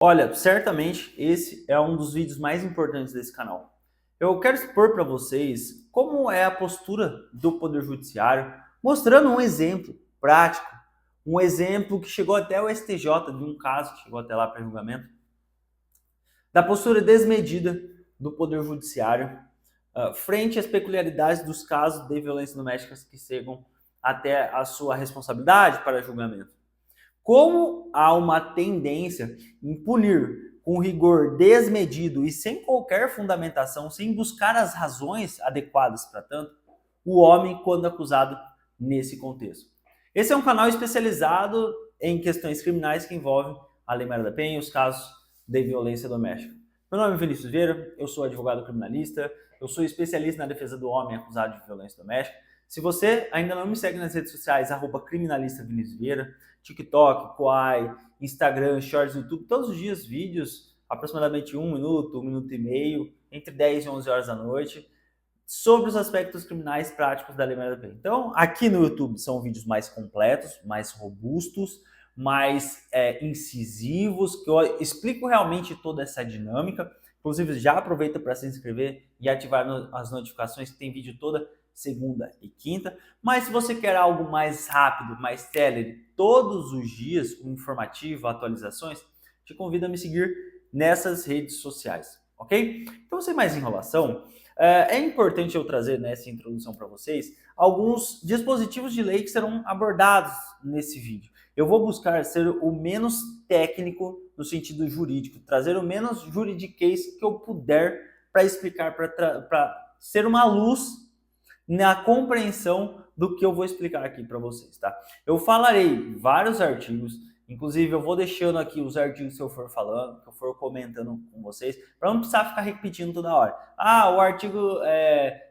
Olha, certamente esse é um dos vídeos mais importantes desse canal. Eu quero expor para vocês como é a postura do Poder Judiciário, mostrando um exemplo prático, um exemplo que chegou até o STJ, de um caso que chegou até lá para julgamento, da postura desmedida do Poder Judiciário frente às peculiaridades dos casos de violência doméstica que chegam até a sua responsabilidade para julgamento. Como há uma tendência em punir com rigor desmedido e sem qualquer fundamentação, sem buscar as razões adequadas para tanto, o homem quando acusado nesse contexto. Esse é um canal especializado em questões criminais que envolvem a Lei Maria da Penha e os casos de violência doméstica. Meu nome é Vinícius Vieira, eu sou advogado criminalista, eu sou especialista na defesa do homem acusado de violência doméstica. Se você ainda não me segue nas redes sociais, @criminalista Vinícius Vieira, TikTok, Quai, Instagram, Shorts, YouTube, todos os dias vídeos, aproximadamente 1 minuto e meio, entre 10 e 11 horas da noite, sobre os aspectos criminais práticos da Lei Maria da Penha. Então, aqui no YouTube são vídeos mais completos, mais robustos, mais incisivos, que eu explico realmente toda essa dinâmica. Inclusive, já aproveita para se inscrever e ativar as notificações, que tem vídeo toda segunda e quinta. Mas se você quer algo mais rápido, mais célere, todos os dias, com informativo, atualizações, te convido a me seguir nessas redes sociais, ok? Então, sem mais enrolação, é importante eu trazer nessa introdução para vocês alguns dispositivos de lei que serão abordados nesse vídeo. Eu vou buscar ser o menos técnico no sentido jurídico, trazer o menos juridiquês que eu puder para explicar, para ser uma luz na compreensão do que eu vou explicar aqui para vocês, tá? Eu falarei vários artigos, inclusive eu vou deixando aqui os artigos que eu for falando, que eu for comentando com vocês, para não precisar ficar repetindo toda hora. O artigo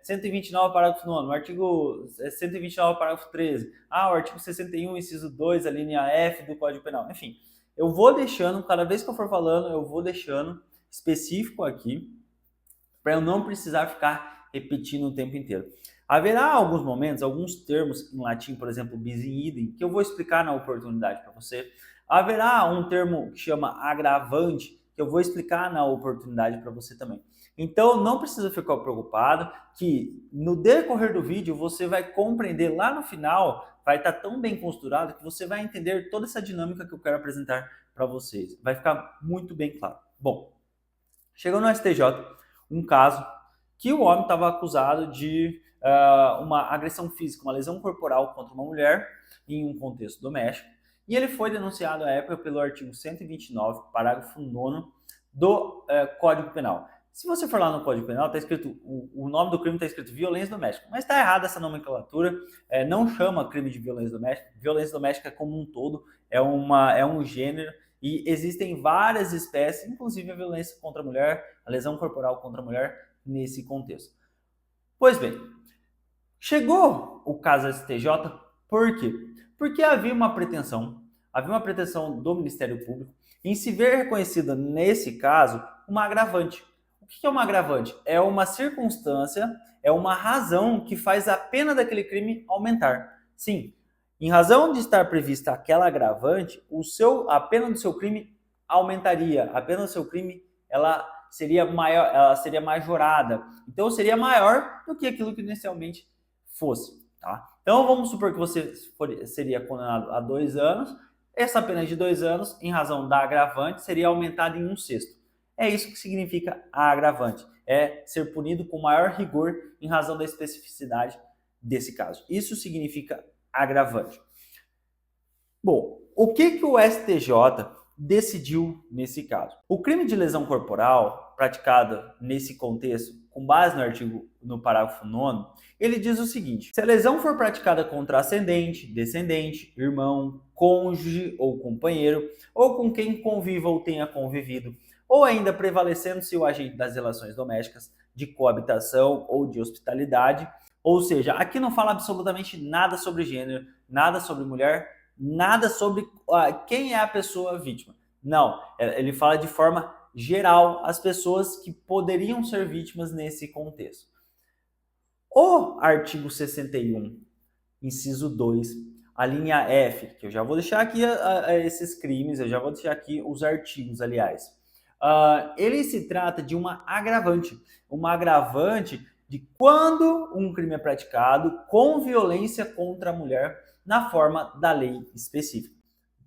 129, parágrafo 9º, o artigo 129, parágrafo 13º, o artigo 61, inciso 2, a linha F do Código Penal. Enfim, eu vou deixando, cada vez que eu for falando, eu vou deixando específico aqui, para eu não precisar ficar repetindo o tempo inteiro. Haverá alguns momentos, alguns termos em latim, por exemplo, bis in idem, que eu vou explicar na oportunidade para você. Haverá um termo que chama agravante, que eu vou explicar na oportunidade para você também. Então, não precisa ficar preocupado que no decorrer do vídeo você vai compreender lá no final, vai estar tão bem costurado que você vai entender toda essa dinâmica que eu quero apresentar para vocês. Vai ficar muito bem claro. Bom, chegou no STJ um caso que o homem estava acusado de uma agressão física, uma lesão corporal contra uma mulher em um contexto doméstico, e ele foi denunciado à época pelo artigo 129, parágrafo 9º do Código Penal. Se você for lá no Código Penal, está escrito, o nome do crime está escrito violência doméstica, mas está errada essa nomenclatura, não chama crime de violência doméstica como um todo, é um gênero, e existem várias espécies, inclusive a violência contra a mulher, a lesão corporal contra a mulher, nesse contexto. Pois bem, chegou o caso STJ, por quê? Porque havia uma pretensão do Ministério Público em se ver reconhecida, nesse caso, uma agravante. O que é uma agravante? É uma circunstância, é uma razão que faz a pena daquele crime aumentar. Sim, em razão de estar prevista aquela agravante, a pena do seu crime aumentaria, a pena do seu crime ela seria maior, ela seria majorada. Então seria maior do que aquilo que inicialmente fosse. Tá? Então vamos supor que você seria condenado a 2 anos. Essa pena de 2 anos, em razão da agravante, seria aumentada em 1/6. É isso que significa a agravante. É ser punido com maior rigor em razão da especificidade desse caso. Isso significa agravante. Bom, o que o STJ decidiu nesse caso? O crime de lesão corporal praticado nesse contexto, com base no parágrafo 9º, ele diz o seguinte: se a lesão for praticada contra ascendente, descendente, irmão, cônjuge ou companheiro, ou com quem conviva ou tenha convivido, ou ainda prevalecendo-se o agente das relações domésticas, de coabitação ou de hospitalidade, ou seja, aqui não fala absolutamente nada sobre gênero, nada sobre mulher, nada sobre quem é a pessoa vítima. Não, ele fala de forma geral as pessoas que poderiam ser vítimas nesse contexto. O artigo 61, inciso 2, a linha F, que eu já vou deixar aqui esses crimes, eu já vou deixar aqui os artigos, aliás. Ele se trata de uma agravante de quando um crime é praticado com violência contra a mulher na forma da lei específica.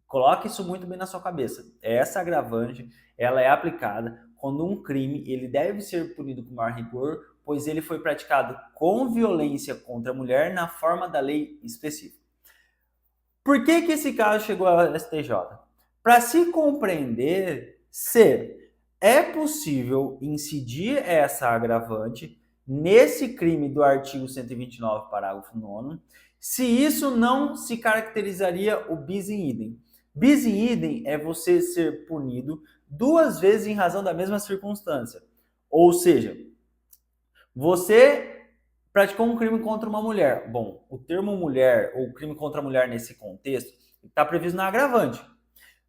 Coloque isso muito bem na sua cabeça. Essa agravante, ela é aplicada quando um crime ele deve ser punido com maior rigor, pois ele foi praticado com violência contra a mulher na forma da lei específica. Por que esse caso chegou ao STJ? Para se compreender se é possível incidir essa agravante nesse crime do artigo 129, parágrafo 9º, se isso não se caracterizaria o bis in idem. Bis in idem é você ser punido duas vezes em razão da mesma circunstância. Ou seja, você praticou um crime contra uma mulher. Bom, o termo mulher ou crime contra a mulher nesse contexto está previsto na agravante.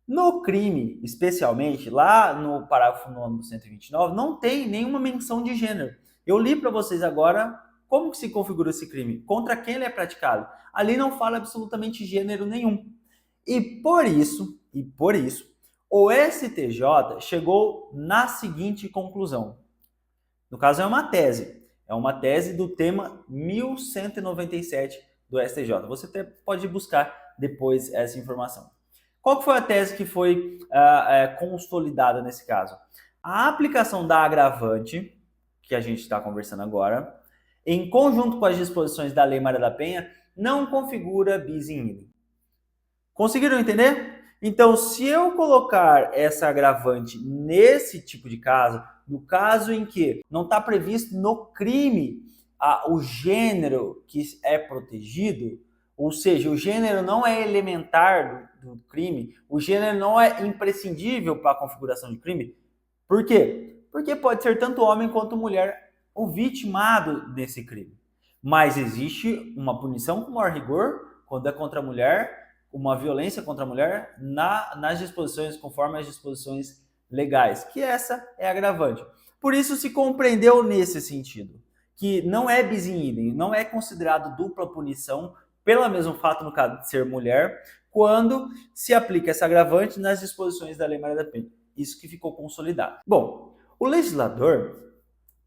No crime, especialmente, lá no parágrafo 9 do 129, não tem nenhuma menção de gênero. Eu li para vocês agora como que se configura esse crime, contra quem ele é praticado. Ali não fala absolutamente gênero nenhum. E por isso, o STJ chegou na seguinte conclusão. No caso, é uma tese. É uma tese do tema 1197 do STJ. Você até pode buscar depois essa informação. Qual foi a tese que foi consolidada nesse caso? A aplicação da agravante, que a gente está conversando agora, em conjunto com as disposições da Lei Maria da Penha, não configura bis in idem. Conseguiram entender? Então, se eu colocar essa agravante nesse tipo de caso, no caso em que não está previsto no crime o gênero que é protegido, ou seja, o gênero não é elementar do crime, o gênero não é imprescindível para a configuração de crime. Por quê? Porque pode ser tanto homem quanto mulher o vitimado desse crime. Mas existe uma punição com maior rigor quando é contra a mulher, uma violência contra a mulher nas disposições, conforme as disposições legais, que essa é agravante. Por isso se compreendeu nesse sentido, que não é bis in idem, não é considerado dupla punição, pelo mesmo fato, no caso de ser mulher, quando se aplica essa agravante nas disposições da Lei Maria da Penha. Isso que ficou consolidado. Bom, o legislador,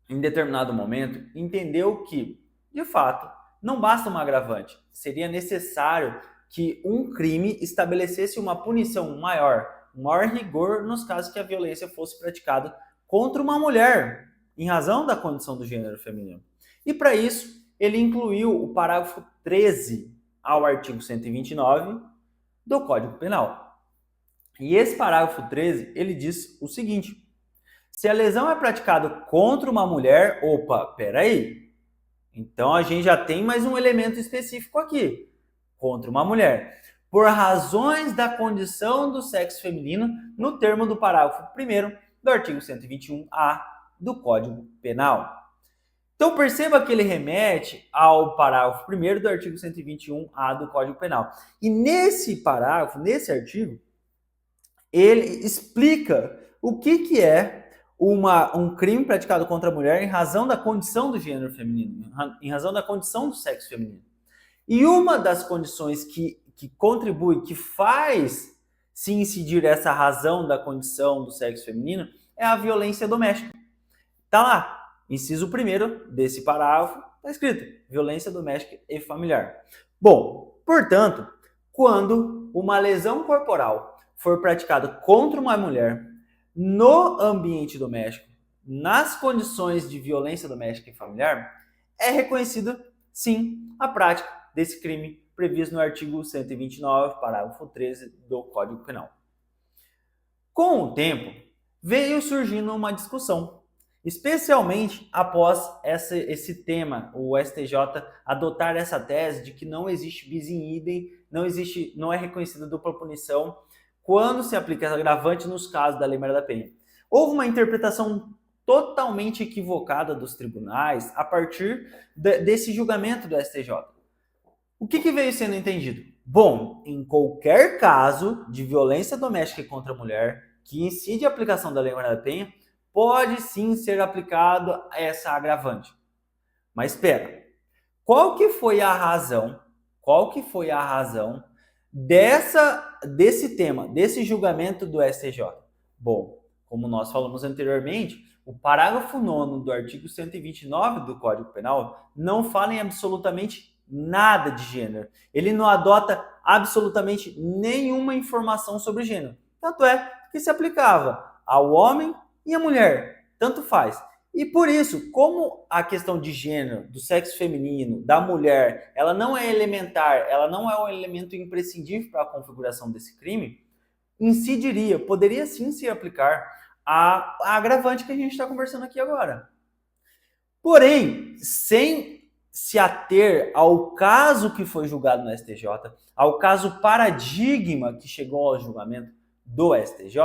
em determinado momento, entendeu que, de fato, não basta uma agravante. Seria necessário que um crime estabelecesse uma punição maior, um maior rigor nos casos que a violência fosse praticada contra uma mulher, em razão da condição do gênero feminino. E para isso, ele incluiu o parágrafo 13 ao artigo 129 do Código Penal. E esse parágrafo 13, ele diz o seguinte: se a lesão é praticada contra uma mulher, peraí, então a gente já tem mais um elemento específico aqui, contra uma mulher, por razões da condição do sexo feminino, no termo do parágrafo 1º do artigo 121A do Código Penal. Então perceba que ele remete ao parágrafo 1º do artigo 121A do Código Penal. E nesse parágrafo, nesse artigo, ele explica o que é um crime praticado contra a mulher em razão da condição do gênero feminino, em razão da condição do sexo feminino. E uma das condições que contribui, que faz se incidir essa razão da condição do sexo feminino é a violência doméstica. Tá lá, inciso 1º desse parágrafo, está escrito violência doméstica e familiar. Bom, portanto, quando uma lesão corporal for praticada contra uma mulher no ambiente doméstico, nas condições de violência doméstica e familiar, é reconhecida, sim, a prática desse crime previsto no artigo 129, parágrafo 13 do Código Penal. Com o tempo, veio surgindo uma discussão, especialmente após esse tema, o STJ adotar essa tese de que não existe bis in idem, não é reconhecida dupla punição quando se aplica agravante nos casos da Lei Maria da Penha. Houve uma interpretação totalmente equivocada dos tribunais a partir desse julgamento do STJ. O que veio sendo entendido? Bom, em qualquer caso de violência doméstica contra a mulher que incide a aplicação da Lei Maria da Penha, pode sim ser aplicado essa agravante. Mas espera, qual que foi a razão qual que foi a razão desse tema, desse julgamento do STJ? Bom, como nós falamos anteriormente, o parágrafo 9º do artigo 129 do Código Penal não fala em absolutamente nada de gênero. Ele não adota absolutamente nenhuma informação sobre gênero. Tanto é que se aplicava ao homem e à mulher, tanto faz. E por isso, como a questão de gênero, do sexo feminino, da mulher, ela não é elementar, ela não é um elemento imprescindível para a configuração desse crime, poderia sim se aplicar a agravante que a gente está conversando aqui agora. Porém, sem se ater ao caso que foi julgado no STJ, ao caso paradigma que chegou ao julgamento do STJ,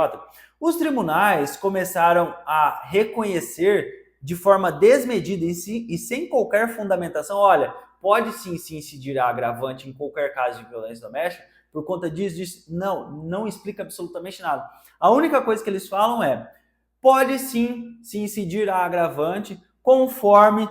os tribunais começaram a reconhecer de forma desmedida e sem qualquer fundamentação, olha, pode sim se incidir a agravante em qualquer caso de violência doméstica, por conta disso, não explica absolutamente nada. A única coisa que eles falam é, pode sim se incidir a agravante conforme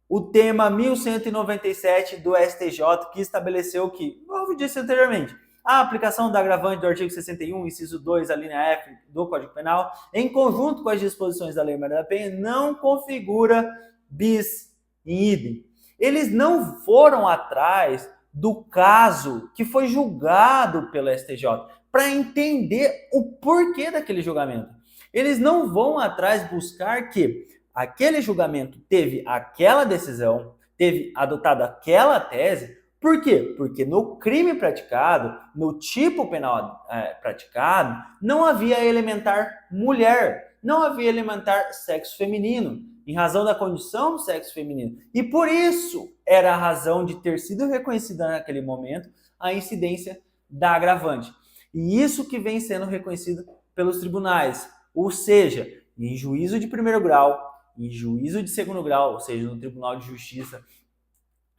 o tema 1197 do STJ, que estabeleceu que, como eu disse anteriormente, a aplicação da agravante do artigo 61, inciso 2, a linha F do Código Penal, em conjunto com as disposições da Lei Maria da Penha, não configura bis in idem. Eles não foram atrás do caso que foi julgado pelo STJ para entender o porquê daquele julgamento. Eles não vão atrás buscar que aquele julgamento teve aquela decisão, teve adotado aquela tese. Por quê? Porque no crime praticado, no tipo penal praticado, não havia elementar mulher, não havia elementar sexo feminino, em razão da condição do sexo feminino. E por isso era a razão de ter sido reconhecida naquele momento a incidência da agravante. E isso que vem sendo reconhecido pelos tribunais, ou seja, em juízo de primeiro grau, em juízo de segundo grau, ou seja, no Tribunal de Justiça,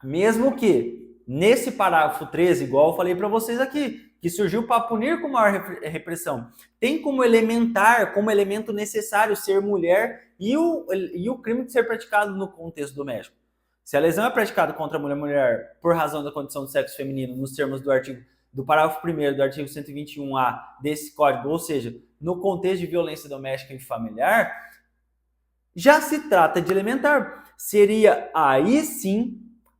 mesmo que nesse parágrafo 13, igual eu falei para vocês aqui, que surgiu para punir com maior repressão, tem como elementar, como elemento necessário ser mulher e o crime de ser praticado no contexto doméstico. Se a lesão é praticada contra a mulher por razão da condição do sexo feminino, nos termos do parágrafo 1º do artigo 121A desse código, ou seja, no contexto de violência doméstica e familiar, já se trata de elementar. Seria aí sim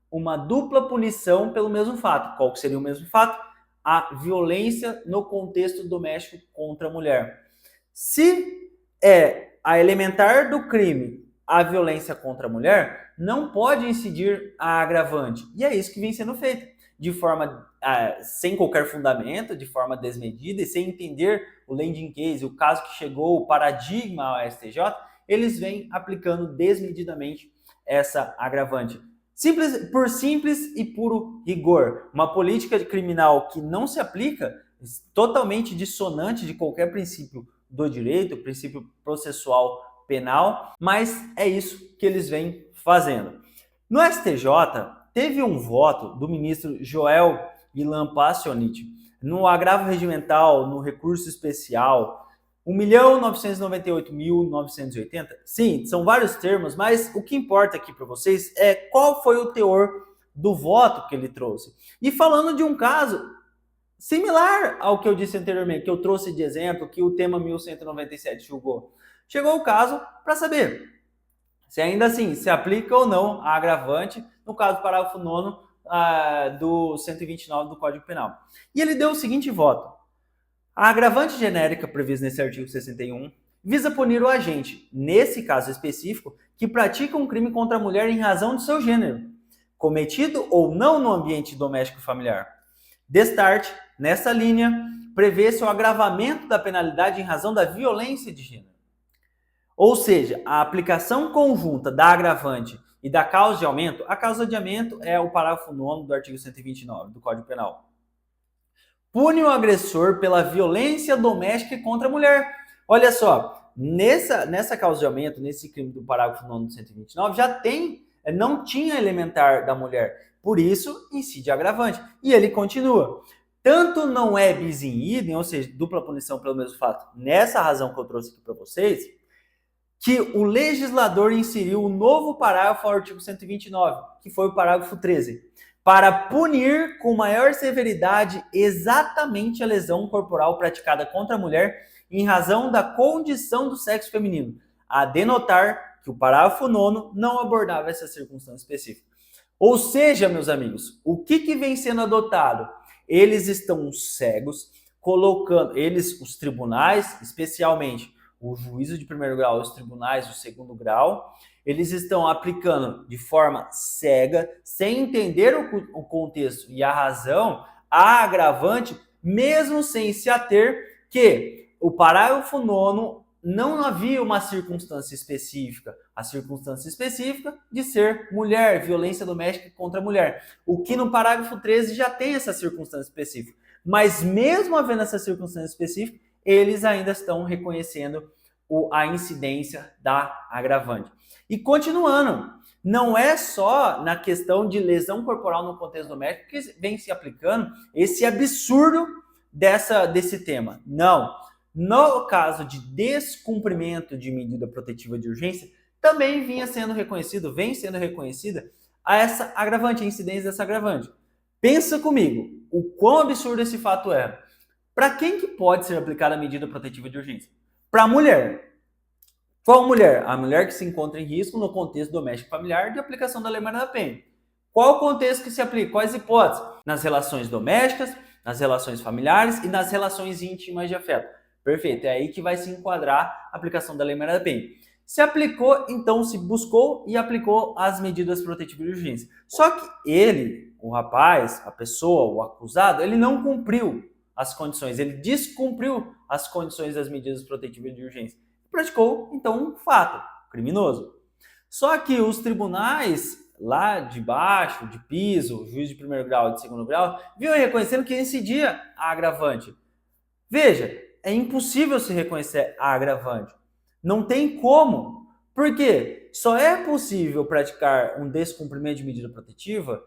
uma dupla punição pelo mesmo fato. Qual que seria o mesmo fato? A violência no contexto doméstico contra a mulher. Se é a elementar do crime a violência contra a mulher, não pode incidir a agravante. E é isso que vem sendo feito. De forma sem qualquer fundamento, de forma desmedida e sem entender o landing case, o caso que chegou, o paradigma ao STJ, eles vêm aplicando desmedidamente essa agravante. Por simples e puro rigor. Uma política criminal que não se aplica, totalmente dissonante de qualquer princípio do direito, princípio processual penal, mas é isso que eles vêm fazendo. No STJ, teve um voto do ministro Joel Ilan Passionit no agravo regimental, no recurso especial, 1.998.980. Sim, são vários termos, mas o que importa aqui para vocês é qual foi o teor do voto que ele trouxe. E falando de um caso similar ao que eu disse anteriormente, que eu trouxe de exemplo, que o tema 1197 julgou. Chegou o caso para saber se ainda assim se aplica ou não a agravante, no caso do parágrafo 9º do 129 do Código Penal. E ele deu o seguinte voto. A agravante genérica prevista nesse artigo 61 visa punir o agente, nesse caso específico, que pratica um crime contra a mulher em razão de seu gênero, cometido ou não no ambiente doméstico e familiar. Destarte, nessa linha, prevê-se o agravamento da penalidade em razão da violência de gênero. Ou seja, a aplicação conjunta da agravante e da causa de aumento, a causa de aumento é o parágrafo 9º do artigo 129 do Código Penal. Pune o agressor pela violência doméstica contra a mulher. Olha só, nessa causa de aumento, nesse crime do parágrafo 9 do 129, não tinha elementar da mulher. Por isso, incide agravante. E ele continua. Tanto não é bis in idem, ou seja, dupla punição pelo mesmo fato, nessa razão que eu trouxe aqui para vocês, que o legislador inseriu um novo parágrafo ao artigo 129, que foi o parágrafo 13, para punir com maior severidade exatamente a lesão corporal praticada contra a mulher em razão da condição do sexo feminino, a denotar que o parágrafo 9º não abordava essa circunstância específica. Ou seja, meus amigos, o que vem sendo adotado? Eles estão cegos, colocando, os tribunais, especialmente o juízo de primeiro grau e os tribunais do segundo grau, eles estão aplicando de forma cega, sem entender o contexto e a razão, a agravante, mesmo sem se ater que o parágrafo 9º não havia uma circunstância específica. A circunstância específica de ser mulher, violência doméstica contra a mulher. O que no parágrafo 13 já tem essa circunstância específica. Mas mesmo havendo essa circunstância específica, eles ainda estão reconhecendo a incidência da agravante. E continuando, não é só na questão de lesão corporal no contexto doméstico que vem se aplicando esse absurdo desse tema. Não. No caso de descumprimento de medida protetiva de urgência, também vem sendo reconhecida essa agravante, a incidência dessa agravante. Pensa comigo, o quão absurdo esse fato é. Para quem que pode ser aplicada a medida protetiva de urgência? Para a mulher. Qual mulher? A mulher que se encontra em risco no contexto doméstico familiar de aplicação da Lei Maria da Penha. Qual o contexto que se aplica? Quais hipóteses? Nas relações domésticas, nas relações familiares e nas relações íntimas de afeto. Perfeito, é aí que vai se enquadrar a aplicação da Lei Maria da Penha. Se aplicou, então se buscou e aplicou as medidas protetivas de urgência. Só que ele, o rapaz, a pessoa, o acusado, ele não cumpriu as condições, ele descumpriu as condições das medidas protetivas de urgência. Praticou, então, um fato criminoso. Só que os tribunais lá de baixo, de piso, juiz de primeiro grau e de segundo grau, viram reconhecendo que incidia a agravante. Veja, é impossível se reconhecer a agravante. Não tem como. Por quê? Só é possível praticar um descumprimento de medida protetiva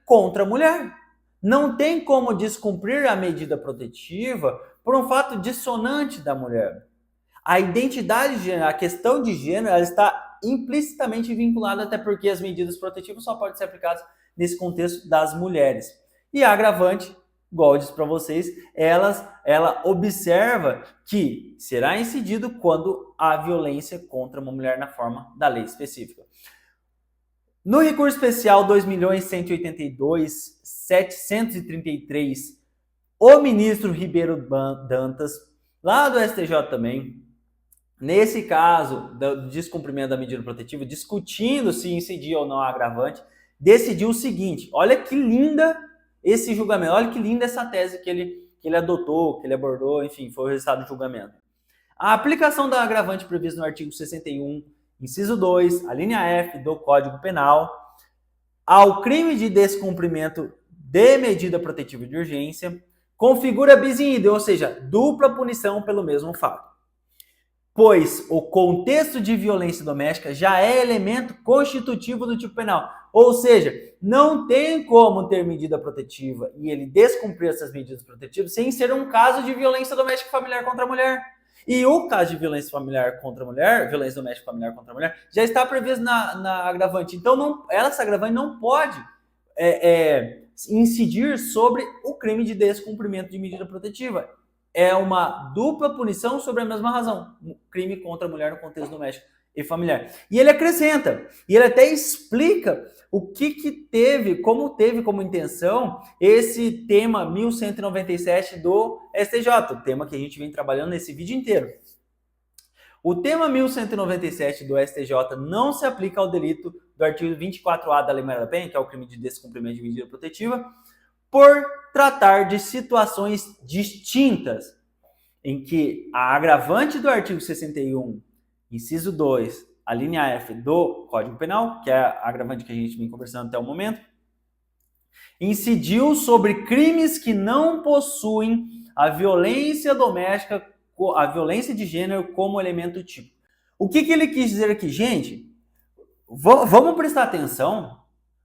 contra a mulher. Não tem como descumprir a medida protetiva por um fato dissonante da mulher. A identidade de gênero, a questão de gênero, ela está implicitamente vinculada, até porque as medidas protetivas só podem ser aplicadas nesse contexto das mulheres. E a agravante, igual eu disse para vocês, ela observa que será incidido quando há violência contra uma mulher na forma da lei específica. No recurso especial 2.182.733, o ministro Ribeiro Dantas, lá do STJ também, nesse caso do descumprimento da medida protetiva, discutindo se incidia ou não a agravante, decidiu o seguinte: olha que linda esse julgamento, olha que linda essa tese que ele adotou, que ele abordou, enfim, foi o resultado do julgamento. A aplicação da agravante prevista no artigo 61, inciso 2, a linha F do Código Penal, ao crime de descumprimento de medida protetiva de urgência, configura bis in idem, ou seja, dupla punição pelo mesmo fato. Pois o contexto de violência doméstica já é elemento constitutivo do tipo penal. Ou seja, não tem como ter medida protetiva e ele descumprir essas medidas protetivas sem ser um caso de violência doméstica familiar contra a mulher. E o caso de violência familiar contra a mulher, violência doméstica familiar contra a mulher, já está previsto na agravante. Então, essa agravante não pode incidir sobre o crime de descumprimento de medida protetiva. É uma dupla punição sobre a mesma razão, um crime contra a mulher no contexto doméstico e familiar. E ele acrescenta, e ele até explica o que teve como intenção esse tema 1197 do STJ, o tema que a gente vem trabalhando nesse vídeo inteiro. O tema 1197 do STJ não se aplica ao delito do artigo 24A da Lei Maria da Penha, que é o crime de descumprimento de medida protetiva, por tratar de situações distintas, em que a agravante do artigo 61, inciso 2, a linha F do Código Penal, que é a agravante que a gente vem conversando até o momento, incidiu sobre crimes que não possuem a violência doméstica, a violência de gênero como elemento típico. O que ele quis dizer aqui? Gente, vamos prestar atenção.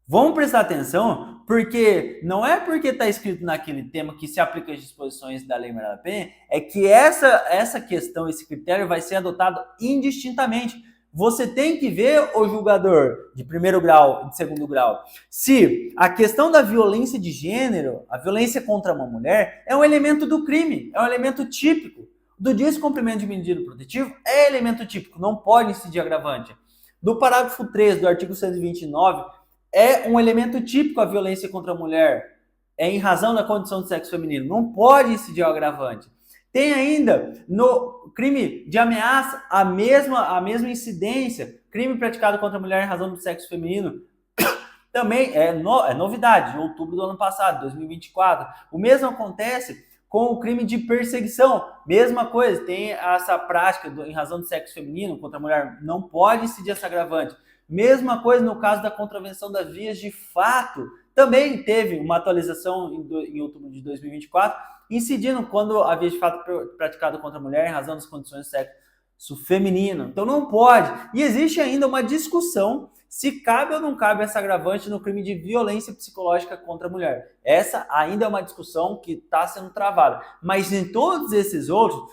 Vamos prestar atenção, porque não é porque está escrito naquele tema que se aplica as disposições da Lei Maria da Penha, é que essa questão, esse critério vai ser adotado indistintamente. você tem que ver, o julgador de primeiro grau e de segundo grau, se a questão da violência de gênero, a violência contra uma mulher, é um elemento do crime, é um elemento típico. Do descumprimento de medida protetiva é elemento típico, não pode incidir agravante. Do parágrafo 3 do artigo 129, é um elemento típico a violência contra a mulher, é em razão da condição de sexo feminino, não pode incidir agravante. Tem ainda no crime de ameaça a mesma incidência, crime praticado contra a mulher em razão do sexo feminino, também é novidade, em outubro do ano passado, 2024. O mesmo acontece com o crime de perseguição, mesma coisa, tem essa prática em razão do sexo feminino contra a mulher, não pode incidir essa agravante. Mesma coisa no caso da contravenção das vias de fato, também teve uma atualização em outubro de 2024, incidindo quando a via de fato praticada contra a mulher em razão das condições de sexo feminino. Então não pode. E existe ainda uma discussão se cabe ou não cabe essa agravante no crime de violência psicológica contra a mulher. Essa ainda é uma discussão que está sendo travada. Mas em todos esses outros,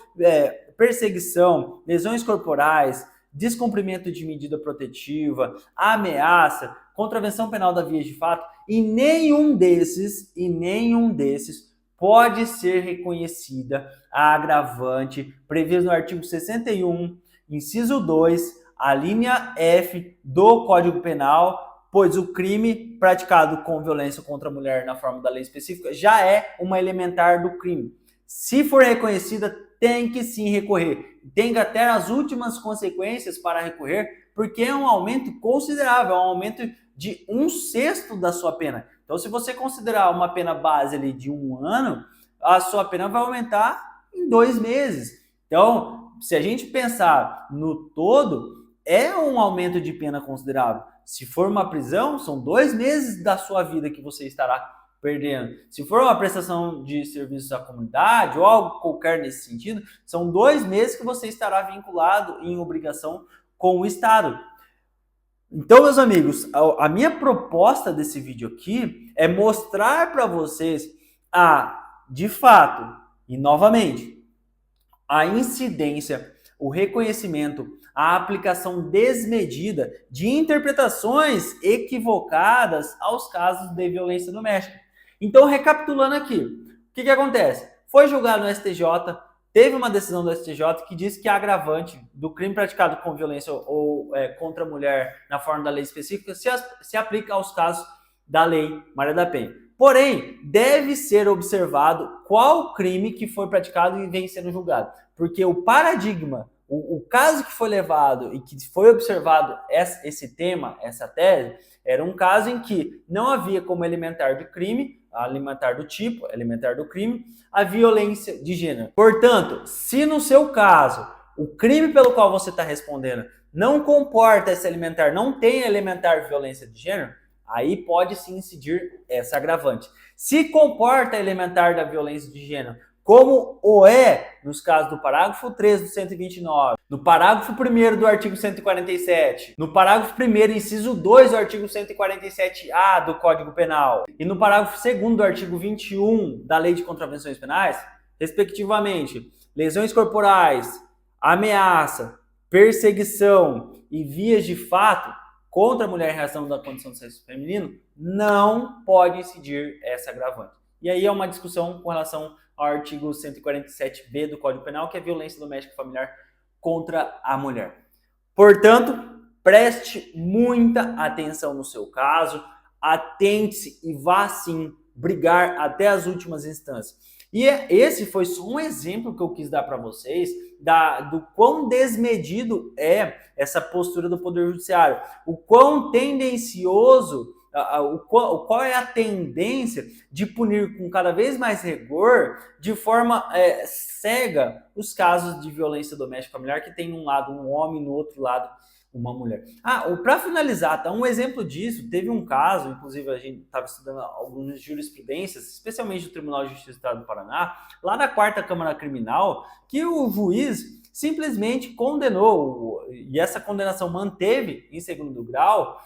perseguição, lesões corporais, descumprimento de medida protetiva, ameaça, contravenção penal da via de fato, e nenhum desses pode ser reconhecida a agravante prevista no artigo 61, inciso 2, a linha F do Código Penal, pois o crime praticado com violência contra a mulher na forma da lei específica já é uma elementar do crime. Se for reconhecida, tem que sim recorrer. Tem que até as últimas consequências para recorrer, porque é um aumento considerável, é um aumento de 1/6 da sua pena. Então, se você considerar uma pena base ali de 1 ano, a sua pena vai aumentar em 2 meses. Então, se a gente pensar no todo, é um aumento de pena considerável. Se for uma prisão, são 2 meses da sua vida que você estará perdendo. Se for uma prestação de serviços à comunidade ou algo qualquer nesse sentido, são 2 meses que você estará vinculado em obrigação com o Estado. Então, meus amigos, a minha proposta desse vídeo aqui é mostrar para vocês de fato, e novamente, a incidência, o reconhecimento, a aplicação desmedida de interpretações equivocadas aos casos de violência doméstica. Então, recapitulando aqui, o que acontece? Foi julgado no STJ, teve uma decisão do STJ que diz que a agravante do crime praticado com violência ou contra a mulher na forma da lei específica se aplica aos casos da Lei Maria da Penha. Porém, deve ser observado qual crime que foi praticado e vem sendo julgado. Porque o paradigma, o caso que foi levado e que foi observado esse tema, essa tese, era um caso em que não havia como elementar do crime, elementar do tipo, elementar do crime, a violência de gênero. Portanto, se no seu caso, o crime pelo qual você está respondendo não comporta esse elementar, não tem elementar violência de gênero, aí pode sim incidir essa agravante. Se comporta elementar da violência de gênero, como o nos casos do parágrafo 3 do 129, no parágrafo 1º do artigo 147, no parágrafo 1º, inciso 2 do artigo 147-A do Código Penal e no parágrafo 2º do artigo 21 da Lei de Contravenções Penais, respectivamente, lesões corporais, ameaça, perseguição e vias de fato contra a mulher em razão da condição de sexo feminino, não pode incidir essa agravante. E aí é uma discussão com relação ao artigo 147b do Código Penal, que é violência doméstica familiar contra a mulher. Portanto, preste muita atenção no seu caso, atente-se e vá sim brigar até as últimas instâncias. E esse foi só um exemplo que eu quis dar para vocês do quão desmedido é essa postura do Poder Judiciário, o quão tendencioso, qual é a tendência de punir com cada vez mais rigor, de forma cega, os casos de violência doméstica familiar, que tem num lado um homem, no outro lado uma mulher. Para finalizar, tá, um exemplo disso, teve um caso, inclusive a gente estava estudando algumas jurisprudências, especialmente do Tribunal de Justiça do Estado do Paraná, lá na 4ª Câmara Criminal, que o juiz simplesmente condenou, e essa condenação manteve em segundo grau,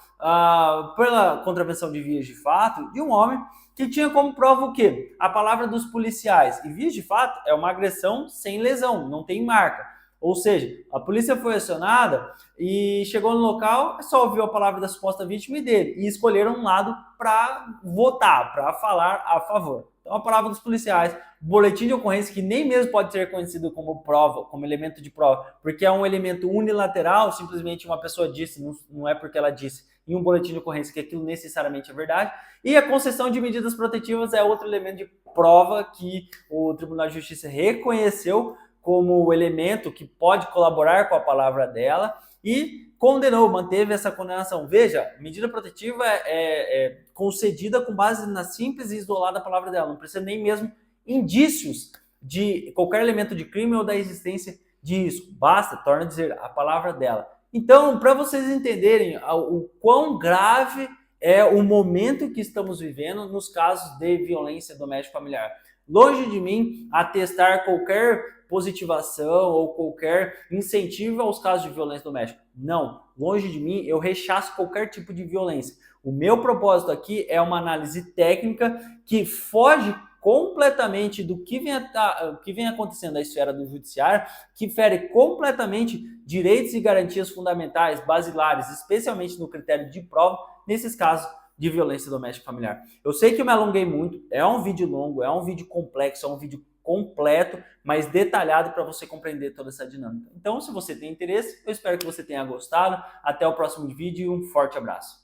pela contravenção de vias de fato, de um homem que tinha como prova o quê? A palavra dos policiais. E vias de fato é uma agressão sem lesão, não tem marca. Ou seja, a polícia foi acionada e chegou no local, só ouviu a palavra da suposta vítima e dele, e escolheram um lado para votar, para falar a favor. Então, a palavra dos policiais, boletim de ocorrência, que nem mesmo pode ser reconhecido como prova, como elemento de prova, porque é um elemento unilateral, simplesmente uma pessoa disse, não é porque ela disse em um boletim de ocorrência que aquilo necessariamente é verdade. E a concessão de medidas protetivas é outro elemento de prova que o Tribunal de Justiça reconheceu como elemento que pode colaborar com a palavra dela e condenou, manteve essa condenação. Veja, medida protetiva é concedida com base na simples e isolada palavra dela, não precisa nem mesmo indícios de qualquer elemento de crime ou da existência de risco. Basta, torna a dizer, a palavra dela. Então, para vocês entenderem o quão grave é o momento que estamos vivendo nos casos de violência doméstica familiar. Longe de mim atestar qualquer positivação ou qualquer incentivo aos casos de violência doméstica. Não, longe de mim, eu rechaço qualquer tipo de violência. O meu propósito aqui é uma análise técnica que foge completamente do que vem acontecendo na esfera do judiciário, que fere completamente direitos e garantias fundamentais, basilares, especialmente no critério de prova, nesses casos de violência doméstica familiar. Eu sei que eu me alonguei muito, é um vídeo longo, é um vídeo complexo, é um vídeo completo, mas detalhado para você compreender toda essa dinâmica. Então, se você tem interesse, eu espero que você tenha gostado. Até o próximo vídeo e um forte abraço.